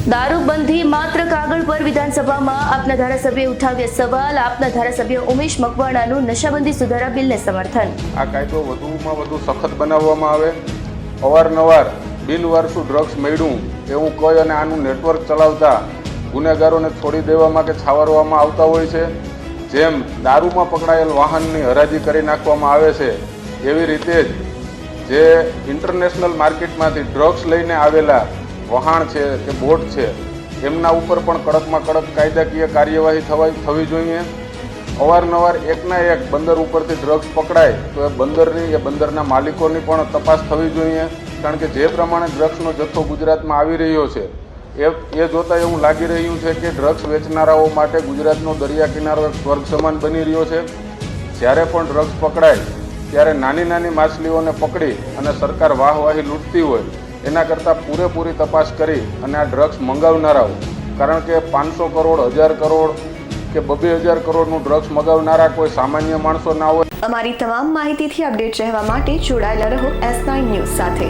દારૂબંધી માત્ર કાગળ પર વિધાનસભામાં આપના ધારાસભ્યએ ઉઠાવ્યા સવાલ. આપના ધારાસભ્ય ઉમેશ મકવાણાનું નશાબંધી સુધારા બિલને સમર્થન. આ કાયદો વધુમાં વધુ સખત બનાવવામાં આવે. અવારનવાર બિનવારસુ ડ્રગ્સ મળ્યું એવું કહી અને આનું નેટવર્ક ચલાવતા ગુનેગારોને છોડી દેવામાં કે છાવરવામાં આવતા હોય છે. જેમ દારૂમાં પકડાયેલ વાહનની હરાજી કરી નાખવામાં આવે છે, એવી રીતે જ જે ઇન્ટરનેશનલ માર્કેટમાંથી ડ્રગ્સ લઈને આવેલા વહાણ છે કે બોટ છે, એમના ઉપર પણ કડકમાં કડક કાયદાકીય કાર્યવાહી થવી જોઈએ. અવારનવાર એકના એક બંદર ઉપરથી ડ્રગ્સ પકડાય તો એ બંદરના માલિકોની પણ તપાસ થવી જોઈએ. કારણ કે જે પ્રમાણે ડ્રગ્સનો જથ્થો ગુજરાતમાં આવી રહ્યો છે એ જોતાં એવું લાગી રહ્યું છે કે ડ્રગ્સ વેચનારાઓ માટે ગુજરાતનો દરિયા કિનારો એક સ્વર્ગ સમાન બની રહ્યો છે. જ્યારે પણ ડ્રગ્સ પકડાય ત્યારે નાની નાની માછલીઓને પકડી અને સરકાર વાહવાહી લૂંટતી હોય એના કરતાં પૂરેપૂરી તપાસ કરી અને આ ડ્રગ્સ મંગાવનારાઓ, કારણ કે 500 કરોડ 1000 કરોડ કે 2000 કરોડનું ડ્રગ્સ મંગાવનારા કોઈ સામાન્ય માણસો ના હોય. અમારી તમામ માહિતીથી અપડેટ રહેવા માટે જોડાયેલા રહો S9 ન્યૂઝ સાથે.